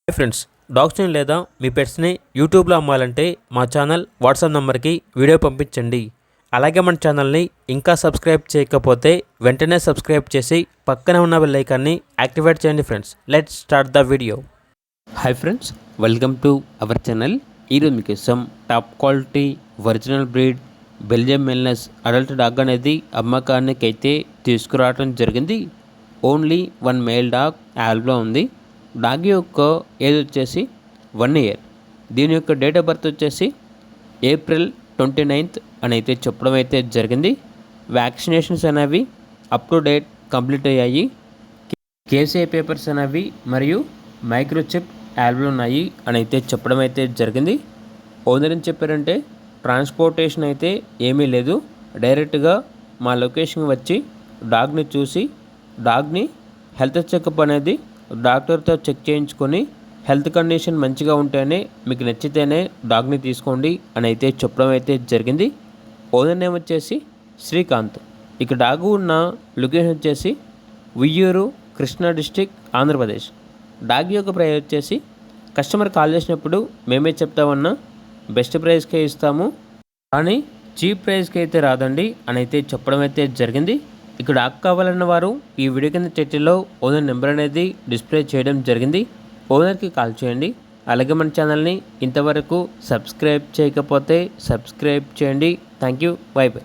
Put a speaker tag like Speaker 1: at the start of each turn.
Speaker 1: Hi friends, డాగ్స్ని లేదా మీ పెట్స్ని యూట్యూబ్లో అమ్మాలంటే మా ఛానల్ వాట్సాప్ నెంబర్కి వీడియో పంపించండి. అలాగే మన ఛానల్ని ఇంకా సబ్స్క్రైబ్ చేయకపోతే వెంటనే సబ్స్క్రైబ్ చేసి పక్కనే ఉన్న బెల్ ఐకాన్ని యాక్టివేట్ చేయండి. Friends, let's start the video. Hi friends, welcome to our channel. ఈరోజు మీకోసం top quality original breed Belgium Malinois adult dog అనేది అమ్మకానికి అయితే తీసుకురావడం జరిగింది. ఓన్లీ వన్ మేల్ డాగ్ యాల్బ్లో ఉంది. డాగ్ యొక్క ఏజ్ వచ్చేసి 1 year. దీని యొక్క డేట్ ఆఫ్ బర్త్ వచ్చేసి April 29th అని అయితే చెప్పడం అయితే జరిగింది. వ్యాక్సినేషన్స్ అనేవి అప్ టు డేట్ కంప్లీట్ అయ్యాయి. కేసీఐ పేపర్స్ అనేవి మరియు మైక్రోచిప్ యాల్బ్లో ఉన్నాయి అని అయితే చెప్పడం అయితే జరిగింది. ఓనర్ ఏం చెప్పారంటే ట్రాన్స్పోర్టేషన్ అయితే ఏమీ లేదు, డైరెక్ట్గా మా లొకేషన్కి వచ్చి డాగ్ని చూసి డాగ్ని హెల్త్ చెకప్ అనేది డాక్టర్తో చెక్ చేయించుకొని హెల్త్ కండిషన్ మంచిగా ఉంటేనే మీకు నచ్చితేనే డాగ్ని తీసుకోండి అని అయితే చెప్పడం అయితే జరిగింది. ఓనర్ నేమ్ వచ్చేసి శ్రీకాంత్. ఇక డాగ్ ఉన్న లొకేషన్ వచ్చేసి ఉయ్యూరు, కృష్ణా డిస్టిక్, ఆంధ్రప్రదేశ్. డాగ్ యొక్క ప్రైస్ వచ్చేసి కస్టమర్ కాల్ చేసినప్పుడు మేమే చెప్తామన్నా బెస్ట్ ప్రైస్కే ఇస్తాము, కానీ చీప్ ప్రైస్కి అయితే రాదండి అని అయితే చెప్పడం అయితే జరిగింది. ఇక్కడ డాగ్ కావాలన్న వారు ఈ వీడియో కింద టైటిల్లో ఓనర్ నెంబర్ అనేది డిస్ప్లే చేయడం జరిగింది. ఓనర్కి కాల్ చేయండి. అలాగే మన ఛానల్ని ఇంతవరకు సబ్స్క్రైబ్ చేయకపోతే సబ్స్క్రైబ్ చేయండి. Thank you. By by.